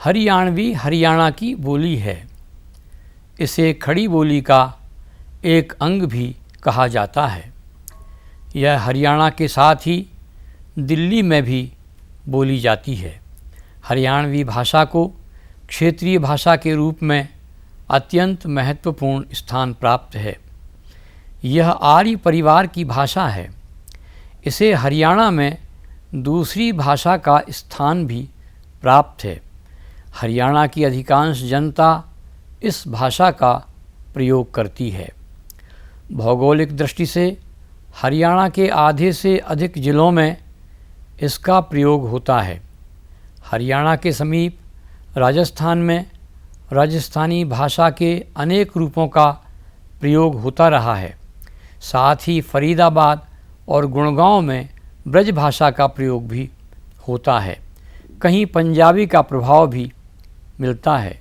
हरियाणवी हरियाणा की बोली है। इसे खड़ी बोली का एक अंग भी कहा जाता है। यह हरियाणा के साथ ही दिल्ली में भी बोली जाती है। हरियाणवी भाषा को क्षेत्रीय भाषा के रूप में अत्यंत महत्वपूर्ण स्थान प्राप्त है। यह आर्य परिवार की भाषा है। इसे हरियाणा में दूसरी भाषा का स्थान भी प्राप्त है। हरियाणा की अधिकांश जनता इस भाषा का प्रयोग करती है। भौगोलिक दृष्टि से हरियाणा के आधे से अधिक जिलों में इसका प्रयोग होता है। हरियाणा के समीप राजस्थान में राजस्थानी भाषा के अनेक रूपों का प्रयोग होता रहा है। साथ ही फरीदाबाद और गुड़गांव में ब्रज भाषा का प्रयोग भी होता है। कहीं पंजाबी का प्रभाव भी मिलता है।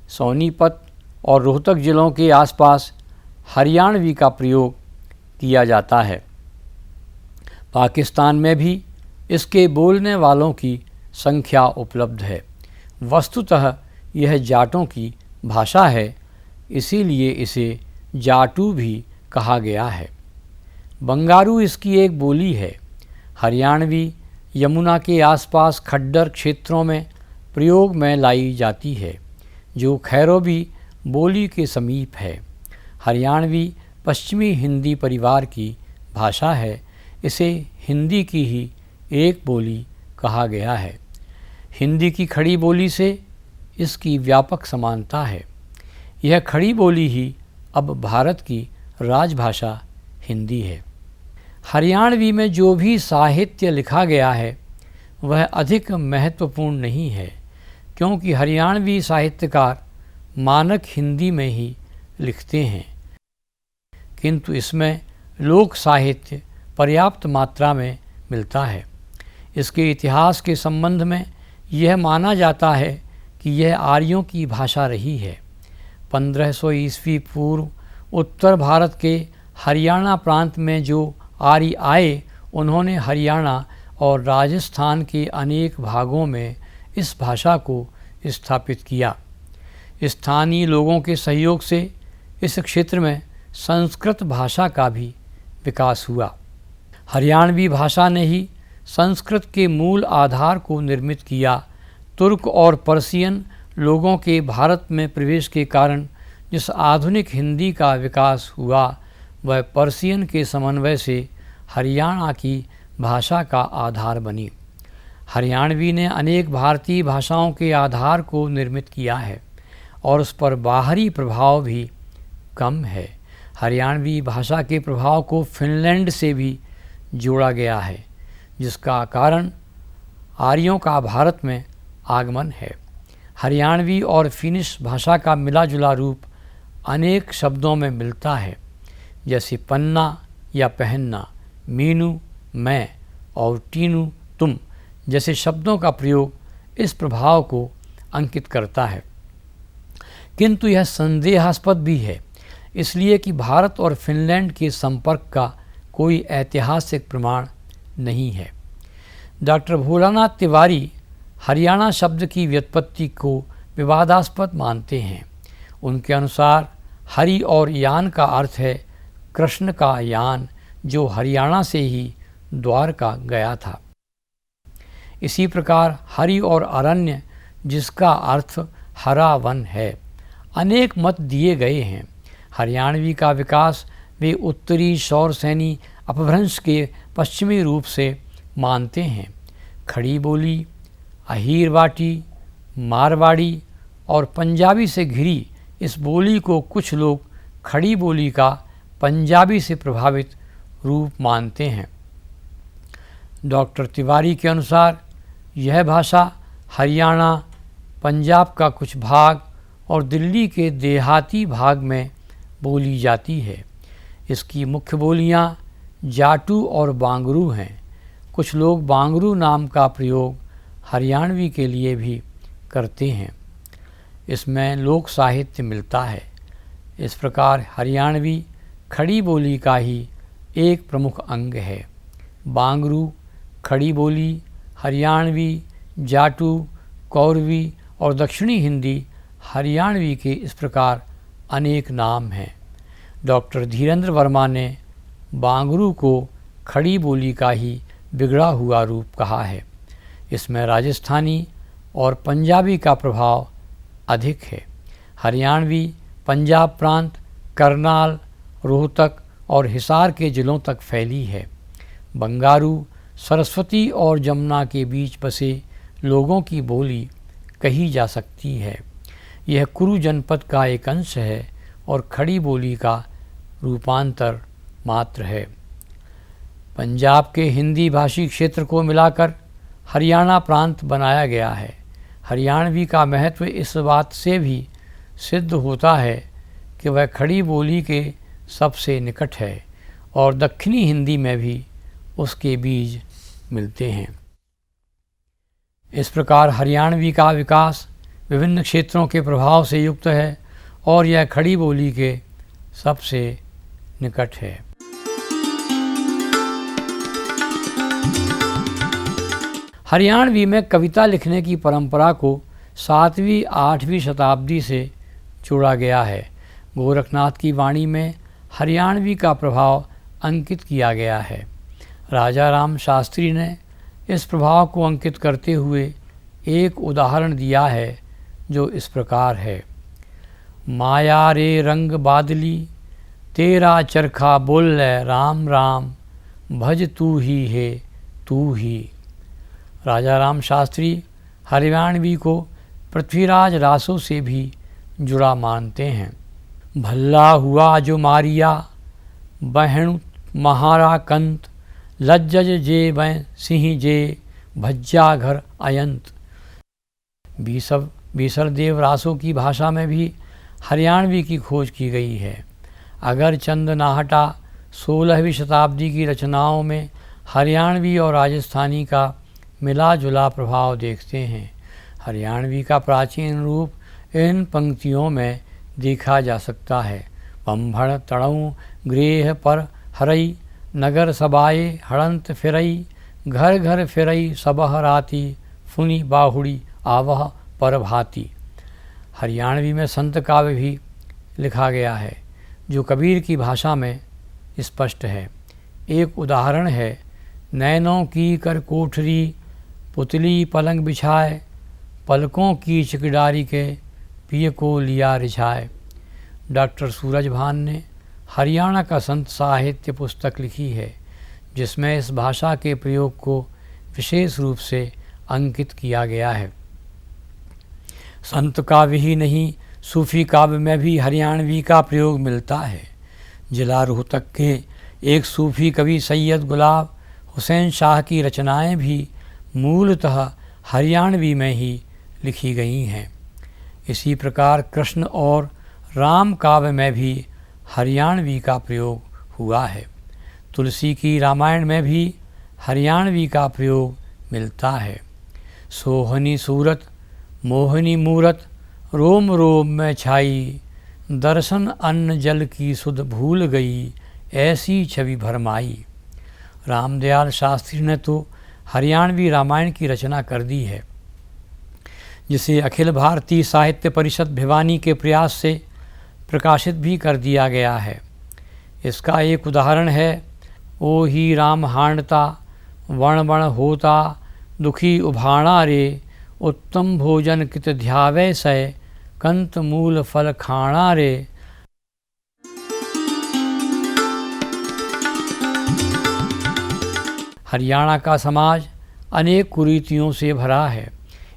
सोनीपत और रोहतक जिलों के आसपास हरियाणवी का प्रयोग किया जाता है। पाकिस्तान में भी इसके बोलने वालों की संख्या उपलब्ध है। वस्तुतः यह जाटों की भाषा है, इसीलिए इसे जाटू भी कहा गया है। बंगारू इसकी एक बोली है। हरियाणवी यमुना के आसपास खड्डर क्षेत्रों में प्रयोग में लाई जाती है, जो खैरोबी बोली के समीप है। हरियाणवी पश्चिमी हिंदी परिवार की भाषा है। इसे हिंदी की ही एक बोली कहा गया है। हिंदी की खड़ी बोली से इसकी व्यापक समानता है। यह खड़ी बोली ही अब भारत की राजभाषा हिंदी है। हरियाणवी में जो भी साहित्य लिखा गया है वह अधिक महत्वपूर्ण नहीं है, क्योंकि हरियाणवी साहित्यकार मानक हिंदी में ही लिखते हैं, किंतु इसमें लोक साहित्य पर्याप्त मात्रा में मिलता है। इसके इतिहास के संबंध में यह माना जाता है कि यह आर्यों की भाषा रही है। 1500 ईस्वी पूर्व उत्तर भारत के हरियाणा प्रांत में जो आर्य आए, उन्होंने हरियाणा और राजस्थान के अनेक भागों में इस भाषा को स्थापित किया। स्थानीय लोगों के सहयोग से इस क्षेत्र में संस्कृत भाषा का भी विकास हुआ। हरियाणवी भाषा ने ही संस्कृत के मूल आधार को निर्मित किया। तुर्क और पर्शियन लोगों के भारत में प्रवेश के कारण जिस आधुनिक हिंदी का विकास हुआ, वह पर्शियन के समन्वय से हरियाणा की भाषा का आधार बनी। हरियाणवी ने अनेक भारतीय भाषाओं के आधार को निर्मित किया है और उस पर बाहरी प्रभाव भी कम है। हरियाणवी भाषा के प्रभाव को फिनलैंड से भी जोड़ा गया है, जिसका कारण आर्यों का भारत में आगमन है। हरियाणवी और फिनिश भाषा का मिला जुला रूप अनेक शब्दों में मिलता है, जैसे पन्ना या पहनना, मीनू मैं और टीनू तुम जैसे शब्दों का प्रयोग इस प्रभाव को अंकित करता है। किंतु यह संदेहास्पद भी है, इसलिए कि भारत और फिनलैंड के संपर्क का कोई ऐतिहासिक प्रमाण नहीं है। डॉक्टर भोलानाथ तिवारी हरियाणा शब्द की व्युत्पत्ति को विवादास्पद मानते हैं। उनके अनुसार हरि और यान का अर्थ है कृष्ण का यान, जो हरियाणा से ही द्वारका गया था। इसी प्रकार हरि और अरण्य, जिसका अर्थ हरा वन है। अनेक मत दिए गए हैं। हरियाणवी का विकास वे उत्तरी शौरसैनी अपभ्रंश के पश्चिमी रूप से मानते हैं। खड़ी बोली, अहीरवाटी, मारवाड़ी और पंजाबी से घिरी इस बोली को कुछ लोग खड़ी बोली का पंजाबी से प्रभावित रूप मानते हैं। डॉक्टर तिवारी के अनुसार यह भाषा हरियाणा, पंजाब का कुछ भाग और दिल्ली के देहाती भाग में बोली जाती है। इसकी मुख्य बोलियां जाटू और बांगरू हैं। कुछ लोग बांगरू नाम का प्रयोग हरियाणवी के लिए भी करते हैं। इसमें लोक साहित्य मिलता है। इस प्रकार हरियाणवी खड़ी बोली का ही एक प्रमुख अंग है। बांगरू, खड़ी बोली, हरियाणवी, जाटू, कौरवी और दक्षिणी हिंदी हरियाणवी के इस प्रकार अनेक नाम हैं। डॉक्टर धीरेन्द्र वर्मा ने बांगरू को खड़ी बोली का ही बिगड़ा हुआ रूप कहा है। इसमें राजस्थानी और पंजाबी का प्रभाव अधिक है। हरियाणवी पंजाब प्रांत, करनाल, रोहतक और हिसार के ज़िलों तक फैली है। बंगारू सरस्वती और जमुना के बीच बसे लोगों की बोली कही जा सकती है। यह कुरु जनपद का एक अंश है और खड़ी बोली का रूपांतर मात्र है। पंजाब के हिंदी भाषी क्षेत्र को मिलाकर हरियाणा प्रांत बनाया गया है। हरियाणवी का महत्व इस बात से भी सिद्ध होता है कि वह खड़ी बोली के सबसे निकट है और दक्षिणी हिंदी में भी उसके बीज मिलते हैं। इस प्रकार हरियाणवी का विकास विभिन्न क्षेत्रों के प्रभाव से युक्त है और यह खड़ी बोली के सबसे निकट है। हरियाणवी में कविता लिखने की परंपरा को 7वीं-8वीं शताब्दी से जोड़ा गया है। गोरखनाथ की वाणी में हरियाणवी का प्रभाव अंकित किया गया है। राजा राम शास्त्री ने इस प्रभाव को अंकित करते हुए एक उदाहरण दिया है जो इस प्रकार है। माया रे रंग बादली, तेरा चरखा बोले राम राम, भज तू ही है तू ही। राजा राम शास्त्री हरियाणवी को पृथ्वीराज रासो से भी जुड़ा मानते हैं। भल्ला हुआ जो मारिया, बहणु महारा कंत, लज्जज जे बै सिंह जे, भज्जा घर अयंत। बीसरदेव रासो की भाषा में भी हरियाणवी की खोज की गई है। अगर चंद नाहटा 16वीं शताब्दी की रचनाओं में हरियाणवी और राजस्थानी का मिला जुला प्रभाव देखते हैं। हरियाणवी का प्राचीन रूप इन पंक्तियों में देखा जा सकता है। बम्भड़ तड़ऊ गृह पर हरई, नगर सबाए हड़ंत फिरई, घर घर फिरई सबह राती, फुनी बाहुड़ी आवह पर भाती। हरियाणवी में संत काव्य भी लिखा गया है जो कबीर की भाषा में स्पष्ट है। एक उदाहरण है, नैनों की कर कोठरी, पुतली पलंग बिछाए, पलकों की चिकडारी के, पिय को लिया रिझाए। डॉक्टर सूरज भान ने हरियाणा का संत साहित्य पुस्तक लिखी है जिसमें इस भाषा के प्रयोग को विशेष रूप से अंकित किया गया है। संत काव्य ही नहीं, सूफी काव्य में भी हरियाणवी का प्रयोग मिलता है। जिला रोहतक के एक सूफी कवि सैयद गुलाब हुसैन शाह की रचनाएं भी मूलतः हरियाणवी में ही लिखी गई हैं। इसी प्रकार कृष्ण और राम काव्य में भी हरियाणवी का प्रयोग हुआ है। तुलसी की रामायण में भी हरियाणवी का प्रयोग मिलता है। सोहनी सूरत मोहनी मूरत, रोम रोम में छाई, दर्शन अन्न जल की सुध भूल गई, ऐसी छवि भरमाई। रामदयाल शास्त्री ने तो हरियाणवी रामायण की रचना कर दी है जिसे अखिल भारतीय साहित्य परिषद भिवानी के प्रयास से प्रकाशित भी कर दिया गया है। इसका एक उदाहरण है, ओ ही राम हांडता, वण वण होता, दुखी उभाणा रे, उत्तम भोजन कित ध्यावे सय, कंत मूल फल खाणा रे। हरियाणा का समाज अनेक कुरीतियों से भरा है।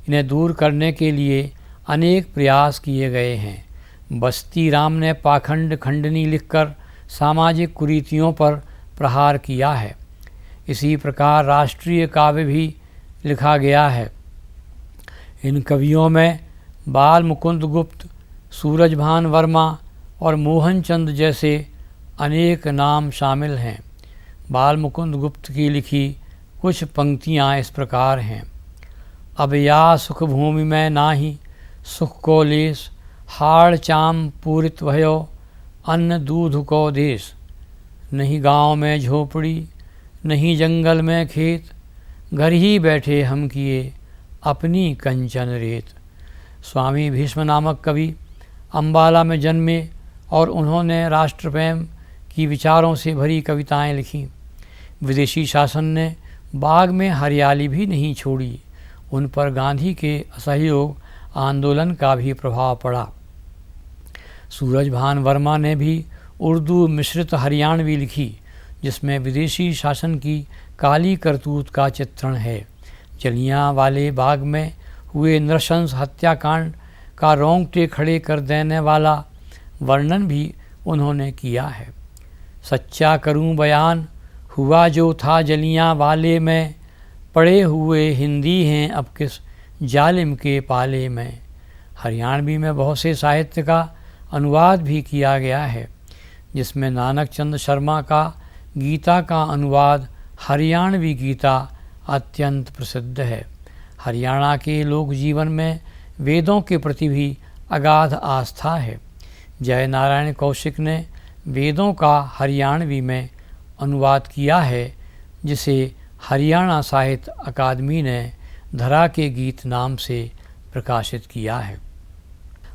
इन्हें दूर करने के लिए अनेक प्रयास किए गए हैं। बस्ती राम ने पाखंड खंडनी लिखकर सामाजिक कुरीतियों पर प्रहार किया है। इसी प्रकार राष्ट्रीय काव्य भी लिखा गया है। इन कवियों में बाल मुकुंद गुप्त, सूरजभान वर्मा और मोहनचंद जैसे अनेक नाम शामिल हैं। बाल मुकुंद गुप्त की लिखी कुछ पंक्तियाँ इस प्रकार हैं। अब या सुख भूमि में नाही, सुख को लेस, हाड़ चाम पूरित भयो, अन्न दूध को देश। नहीं गांव में झोपड़ी, नहीं जंगल में खेत, घर ही बैठे हम किए अपनी कंचन रेत। स्वामी भीष्म नामक कवि अम्बाला में जन्मे और उन्होंने राष्ट्र प्रेम की विचारों से भरी कविताएं लिखीं। विदेशी शासन ने बाग में हरियाली भी नहीं छोड़ी। उन पर गांधी के असहयोग आंदोलन का भी प्रभाव पड़ा। सूरजभान वर्मा ने भी उर्दू मिश्रित हरियाणवी लिखी, जिसमें विदेशी शासन की काली करतूत का चित्रण है। जलियांवाले बाग में हुए नृशंस हत्याकांड का रोंगटे खड़े कर देने वाला वर्णन भी उन्होंने किया है। सच्चा करूं बयान, हुआ जो था जलियांवाले में, पड़े हुए हिंदी हैं अब किस जालिम के पाले में। हरियाणवी में बहुत से साहित्य का अनुवाद भी किया गया है, जिसमें नानक चंद शर्मा का गीता का अनुवाद हरियाणवी गीता अत्यंत प्रसिद्ध है। हरियाणा के लोक जीवन में वेदों के प्रति भी अगाध आस्था है। जय नारायण कौशिक ने वेदों का हरियाणवी में अनुवाद किया है, जिसे हरियाणा साहित्य अकादमी ने धरा के गीत नाम से प्रकाशित किया है।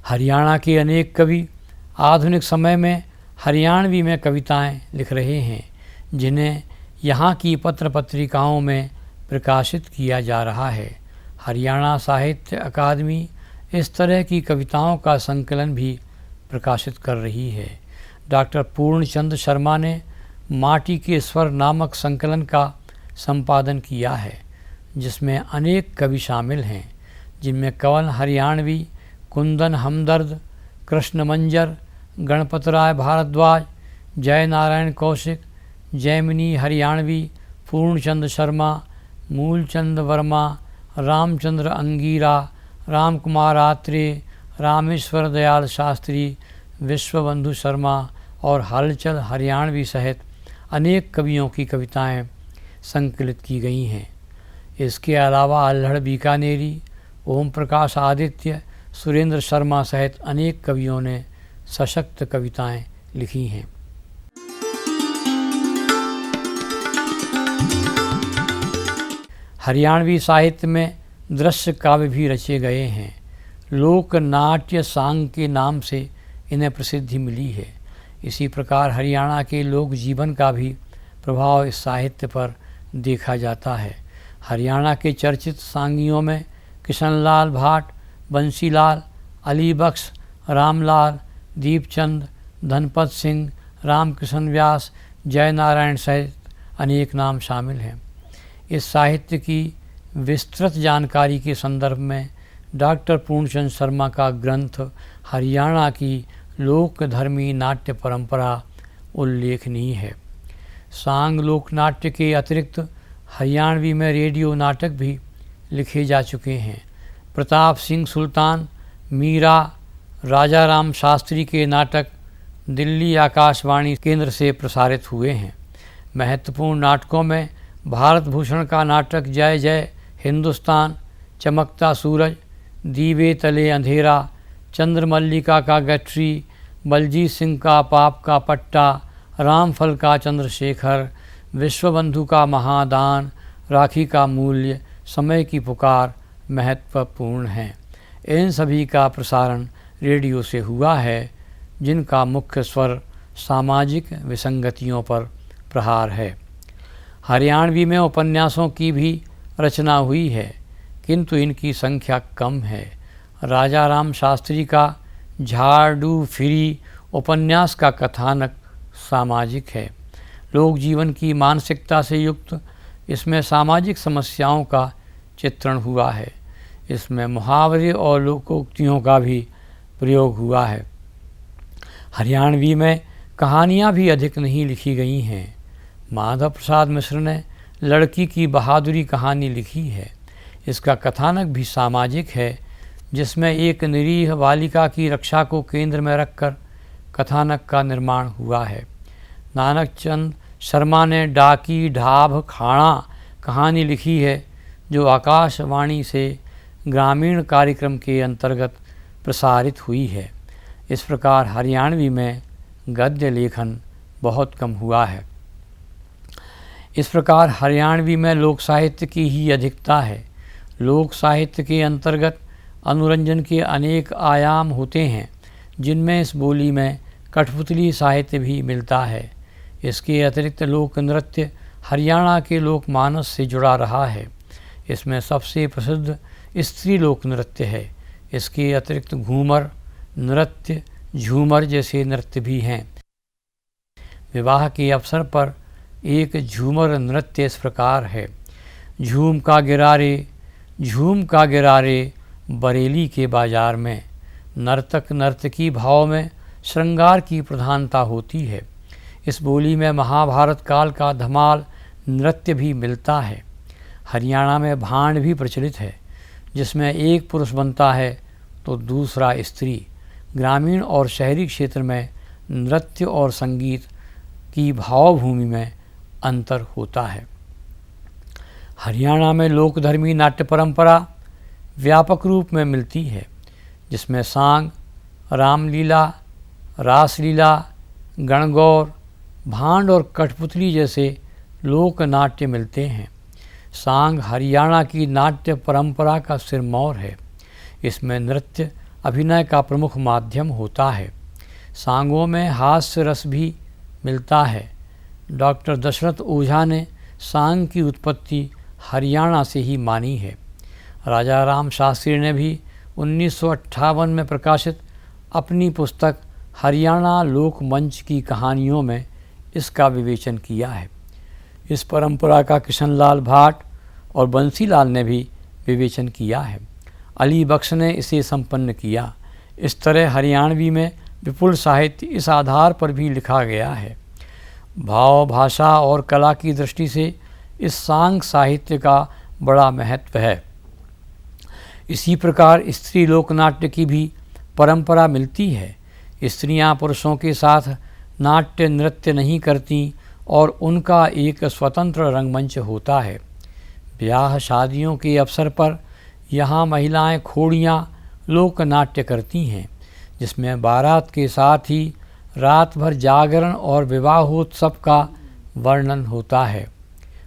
हरियाणा के अनेक कवि आधुनिक समय में हरियाणवी में कविताएं लिख रहे हैं, जिन्हें यहाँ की पत्र पत्रिकाओं में प्रकाशित किया जा रहा है। हरियाणा साहित्य अकादमी इस तरह की कविताओं का संकलन भी प्रकाशित कर रही है। डॉक्टर पूर्णचंद शर्मा ने माटी के स्वर नामक संकलन का संपादन किया है, जिसमें अनेक कवि शामिल हैं, जिनमें कवन हरियाणवी, कुंदन हमदर्द, कृष्ण मंजर, गणपतराय भारद्वाज, जय नारायण कौशिक, जैमिनी हरियाणवी, पूर्णचंद शर्मा, मूलचंद वर्मा, रामचंद्र अंगीरा, राम कुमार आत्रे, रामेश्वर दयाल शास्त्री, विश्वबंधु शर्मा और हलचल हरियाणवी सहित अनेक कवियों की कविताएं संकलित की गई हैं। इसके अलावा अल्हड़ बीकानेरी, ओम प्रकाश आदित्य, सुरेंद्र शर्मा सहित अनेक कवियों ने सशक्त कविताएं लिखी हैं। हरियाणवी साहित्य में दृश्य काव्य भी रचे गए हैं। लोक नाट्य सांग के नाम से इन्हें प्रसिद्धि मिली है। इसी प्रकार हरियाणा के लोक जीवन का भी प्रभाव इस साहित्य पर देखा जाता है। हरियाणा के चर्चित सांगियों में किशनलाल भाट, बंसीलाल, अली बख्श, रामलाल, दीपचंद, धनपत सिंह, रामकृष्ण व्यास, जय नारायण सहित अनेक नाम शामिल हैं। इस साहित्य की विस्तृत जानकारी के संदर्भ में डॉक्टर पूर्णचंद शर्मा का ग्रंथ हरियाणा की लोक धर्मी नाट्य परंपरा उल्लेखनीय है। सांग लोक नाट्य के अतिरिक्त हरियाणवी में रेडियो नाटक भी लिखे जा चुके हैं। प्रताप सिंह सुल्तान, मीरा, राजा राम शास्त्री के नाटक दिल्ली आकाशवाणी केंद्र से प्रसारित हुए हैं। महत्वपूर्ण नाटकों में भारत भूषण का नाटक जय जय हिंदुस्तान, चमकता सूरज, दीवे तले अंधेरा, चंद्रमल्लिका का गठरी, बलजीत सिंह का पाप का पट्टा, रामफल का चंद्रशेखर, विश्वबंधु का महादान, राखी का मूल्य, समय की पुकार महत्वपूर्ण हैं। इन सभी का प्रसारण रेडियो से हुआ है, जिनका मुख्य स्वर सामाजिक विसंगतियों पर प्रहार है। हरियाणवी में उपन्यासों की भी रचना हुई है, किंतु इनकी संख्या कम है। राजा राम शास्त्री का झाड़ू फिरी उपन्यास का कथानक सामाजिक है। लोक जीवन की मानसिकता से युक्त इसमें सामाजिक समस्याओं का चित्रण हुआ है। इसमें मुहावरे और लोकोक्तियों का भी प्रयोग हुआ है। हरियाणवी में कहानियाँ भी अधिक नहीं लिखी गई हैं। माधव प्रसाद मिश्र ने लड़की की बहादुरी कहानी लिखी है। इसका कथानक भी सामाजिक है, जिसमें एक निरीह बालिका की रक्षा को केंद्र में रखकर कथानक का निर्माण हुआ है। नानक चंद शर्मा ने डाकी ढाब खाना कहानी लिखी है, जो आकाशवाणी से ग्रामीण कार्यक्रम के अंतर्गत प्रसारित हुई है। इस प्रकार हरियाणवी में गद्य लेखन बहुत कम हुआ है। इस प्रकार हरियाणवी में लोक साहित्य की ही अधिकता है। लोक साहित्य के अंतर्गत अनुरंजन के अनेक आयाम होते हैं, जिनमें इस बोली में कठपुतली साहित्य भी मिलता है। इसके अतिरिक्त लोक नृत्य हरियाणा के लोकमानस से जुड़ा रहा है। इसमें सबसे प्रसिद्ध स्त्री लोक नृत्य है। इसके अतिरिक्त घूमर नृत्य, झूमर जैसे नृत्य भी हैं। विवाह के अवसर पर एक झूमर नृत्य इस प्रकार है। झूम का गिरारे बरेली के बाजार में। नर्तक नर्तकी भाव में श्रृंगार की प्रधानता होती है। इस बोली में महाभारत काल का धमाल नृत्य भी मिलता है। हरियाणा में भांड भी प्रचलित है, जिसमें एक पुरुष बनता है तो दूसरा स्त्री। ग्रामीण और शहरी क्षेत्र में नृत्य और संगीत की भावभूमि में अंतर होता है। हरियाणा में लोकधर्मी नाट्य परंपरा व्यापक रूप में मिलती है, जिसमें सांग, रामलीला, रासलीला, गणगौर, भांड और कठपुतली जैसे लोक नाट्य मिलते हैं। सांग हरियाणा की नाट्य परंपरा का सिरमौर है। इसमें नृत्य अभिनय का प्रमुख माध्यम होता है। सांगों में हास्य रस भी मिलता है। डॉक्टर दशरथ ओझा ने सांग की उत्पत्ति हरियाणा से ही मानी है। राजा राम शास्त्री ने भी 1958 में प्रकाशित अपनी पुस्तक हरियाणा लोक मंच की कहानियों में इसका विवेचन किया है। इस परंपरा का किशनलाल भाट और बंसीलाल ने भी विवेचन किया है। अली बख्श ने इसे संपन्न किया। इस तरह हरियाणवी में विपुल साहित्य इस आधार पर भी लिखा गया है। भाव, भाषा और कला की दृष्टि से इस सांग साहित्य का बड़ा महत्व है। इसी प्रकार स्त्री लोकनाट्य की भी परंपरा मिलती है। स्त्रियां पुरुषों के साथ नाट्य नृत्य नहीं करती और उनका एक स्वतंत्र रंगमंच होता है। ब्याह शादियों के अवसर पर यहाँ महिलाएं खोड़ियाँ लोक नाट्य करती हैं, जिसमें बारात के साथ ही रात भर जागरण और विवाहोत्सव का वर्णन होता है।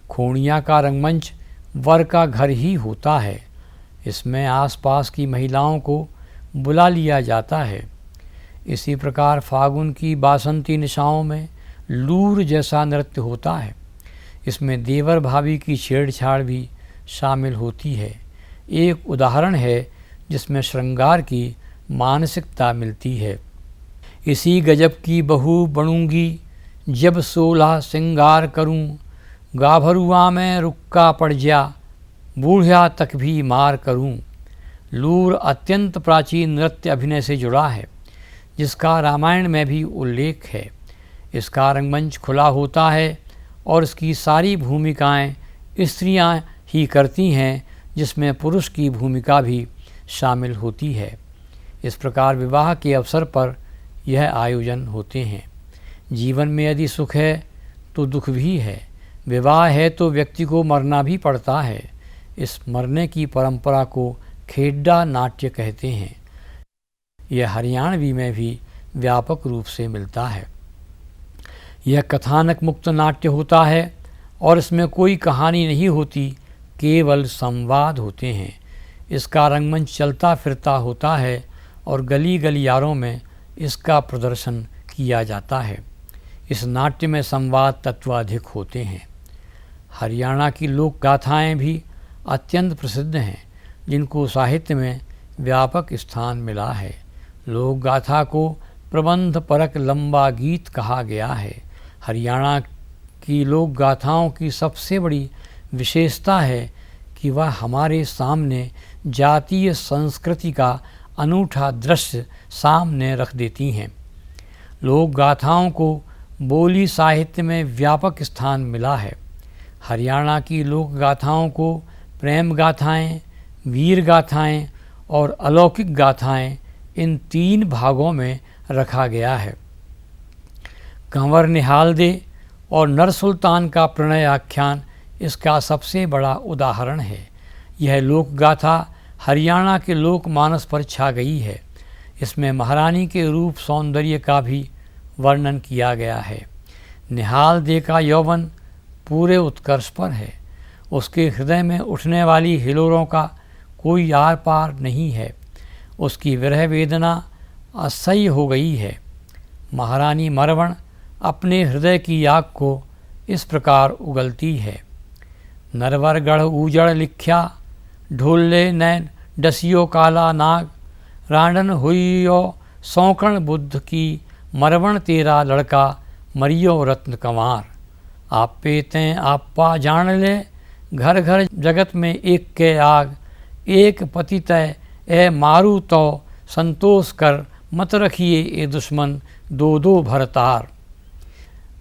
खोड़ियाँ का रंगमंच वर का घर ही होता है। इसमें आसपास की महिलाओं को बुला लिया जाता है। इसी प्रकार फागुन की बासंती निशाओं में लूर जैसा नृत्य होता है। इसमें देवर भाभी की छेड़छाड़ भी शामिल होती है। एक उदाहरण है जिसमें श्रृंगार की मानसिकता मिलती है। इसी गजब की बहू बनूंगी जब 16 श्रृंगार करूं, गाभरुआ में रुक्का पड़ जा, बूढ़िया तक भी मार करूं। लूर अत्यंत प्राचीन नृत्य अभिनय से जुड़ा है, जिसका रामायण में भी उल्लेख है। इसका रंगमंच खुला होता है और इसकी सारी भूमिकाएं स्त्रियां ही करती हैं, जिसमें पुरुष की भूमिका भी शामिल होती है। इस प्रकार विवाह के अवसर पर यह आयोजन होते हैं। जीवन में यदि सुख है तो दुख भी है। विवाह है तो व्यक्ति को मरना भी पड़ता है। इस मरने की परंपरा को खेड्डा नाट्य कहते हैं। यह हरियाणवी में भी व्यापक रूप से मिलता है। यह कथानक मुक्त नाट्य होता है और इसमें कोई कहानी नहीं होती, केवल संवाद होते हैं। इसका रंगमंच चलता फिरता होता है और गली गलियारों में इसका प्रदर्शन किया जाता है। इस नाट्य में संवाद तत्व अधिक होते हैं। हरियाणा की लोक गाथाएँ भी अत्यंत प्रसिद्ध हैं, जिनको साहित्य में व्यापक स्थान मिला है। लोक गाथा को प्रबंध परक लंबा गीत कहा गया है। हरियाणा की लोक गाथाओं की सबसे बड़ी विशेषता है कि वह हमारे सामने जातीय संस्कृति का अनूठा दृश्य सामने रख देती हैं। लोक गाथाओं को बोली साहित्य में व्यापक स्थान मिला है। हरियाणा की लोक गाथाओं को प्रेम गाथाएँ, वीर गाथाएँ और अलौकिक गाथाएँ, इन 3 भागों में रखा गया है। कंवर निहाल दे और नरसुल्तान का प्रणय आख्यान इसका सबसे बड़ा उदाहरण है। यह लोक गाथा हरियाणा के लोकमानस पर छा गई है। इसमें महारानी के रूप सौंदर्य का भी वर्णन किया गया है। निहाल दे का यौवन पूरे उत्कर्ष पर है। उसके हृदय में उठने वाली हिलोरों का कोई आर पार नहीं है। उसकी विरह वेदना असह्य हो गई है। महारानी मरवण अपने हृदय की आग को इस प्रकार उगलती है। नरवरगढ़ ऊजड़ लिख्या, ढोले नैन डसियो काला नाग, रांडन हुइयो सौकण बुद्ध की, मरवण तेरा लड़का मरियो रत्न कंवार। आप पे तें आपा जान ले, घर घर जगत में एक के आग, एक पति तय ए मारू तो संतोष कर, मत रखिए ए दुश्मन दो दो भरतार।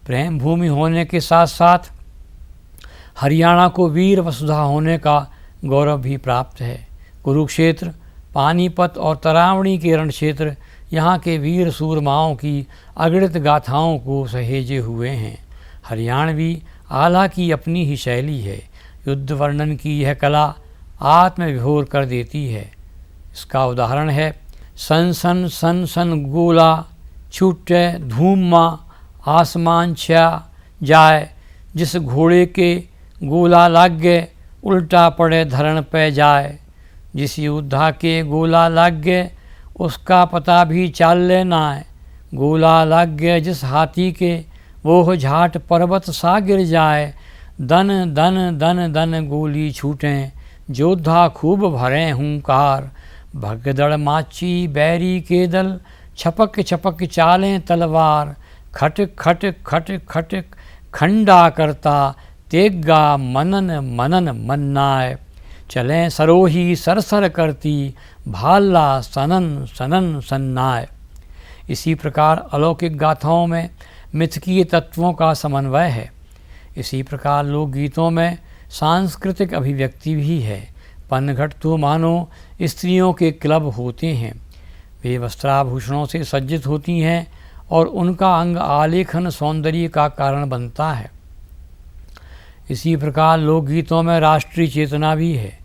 प्रेम भूमि होने के साथ साथ हरियाणा को वीर वसुधा होने का गौरव भी प्राप्त है। कुरुक्षेत्र, पानीपत और तरावणी के रण क्षेत्र यहाँ के वीर सूरमाओं की अगणित गाथाओं को सहेजे हुए हैं। हरियाणवी आला की अपनी ही शैली है। युद्ध वर्णन की यह कला आत्मविभोर कर देती है। इसका उदाहरण है, सन सन सन सन गोला छूटे धूमा, आसमान छा जाए, जिस घोड़े के गोला लागे, उल्टा पड़े धरण पे जाए। जिस योद्धा के गोला लागे, उसका पता भी चाल लेना है। गोला लागे जिस हाथी के, वो झाट पर्वत सा गिर जाए। दन दन दन दन गोली छूटें, योद्धा खूब भरें हुंकार। भगदड़ माची बैरी के दल, छपक छपक चालें तलवार। खट खट खट खट खंडा करता, तेगा मनन मनन मन्नाय। चलें सरोही सरसर करती, भाला सनन सनन सन्नाय। इसी प्रकार अलौकिक गाथाओं में मिथकीय तत्वों का समन्वय है। इसी प्रकार लोकगीतों में सांस्कृतिक अभिव्यक्ति भी है। पनघट तो मानो स्त्रियों के क्लब होते हैं। वे वस्त्राभूषणों से सज्जित होती हैं और उनका अंग आलेखन सौंदर्य का कारण बनता है। इसी प्रकार लोकगीतों में राष्ट्रीय चेतना भी है।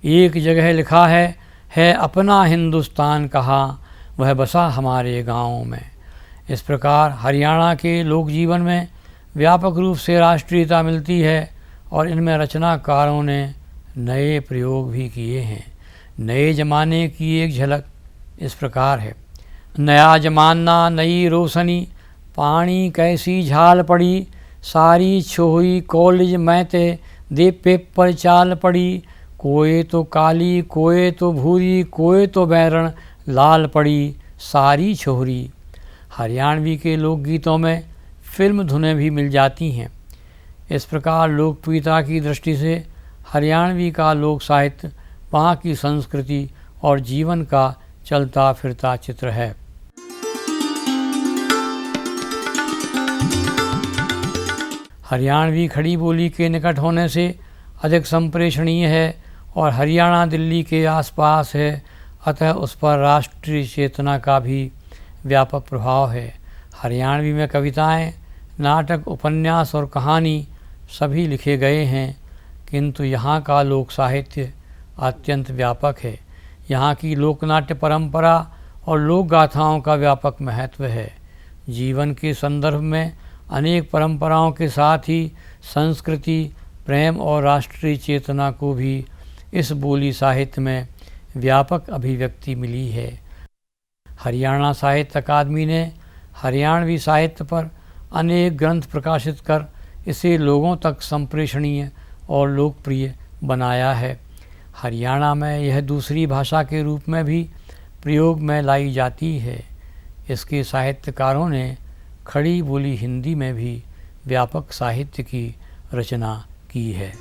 एक जगह लिखा है अपना हिंदुस्तान कहाँ, वह बसा हमारे गाँव में। इस प्रकार हरियाणा के लोक जीवन में व्यापक रूप से राष्ट्रीयता मिलती है और इनमें रचनाकारों ने नए प्रयोग भी किए हैं। नए ज़माने की एक झलक इस प्रकार है। नया जमाना नई रोशनी, पानी कैसी झाल पड़ी, सारी छोई कॉलेज में ते दे पेपर चाल पड़ी। कोए तो काली कोए तो भूरी, कोए तो बैरण लाल पड़ी सारी छोहरी। हरियाणवी के लोकगीतों में फिल्म धुनें भी मिल जाती हैं। इस प्रकार लोकप्रियता की दृष्टि से हरियाणवी का लोक साहित्य वहाँ की संस्कृति और जीवन का चलता फिरता चित्र है। हरियाणवी खड़ी बोली के निकट होने से अधिक संप्रेषणीय है और हरियाणा दिल्ली के आसपास है, अतः उस पर राष्ट्रीय चेतना का भी व्यापक प्रभाव है। हरियाणवी में कविताएं, नाटक, उपन्यास और कहानी सभी लिखे गए हैं, किंतु यहाँ का लोक साहित्य अत्यंत व्यापक है। यहाँ की लोकनाट्य परंपरा और लोक गाथाओं का व्यापक महत्व है। जीवन के संदर्भ में अनेक परंपराओं के साथ ही संस्कृति, प्रेम और राष्ट्रीय चेतना को भी इस बोली साहित्य में व्यापक अभिव्यक्ति मिली है। हरियाणा साहित्य अकादमी ने हरियाणवी साहित्य पर अनेक ग्रंथ प्रकाशित कर इसे लोगों तक संप्रेषणीय और लोकप्रिय बनाया है। हरियाणा में यह दूसरी भाषा के रूप में भी प्रयोग में लाई जाती है। इसके साहित्यकारों ने खड़ी बोली हिंदी में भी व्यापक साहित्य की रचना की है।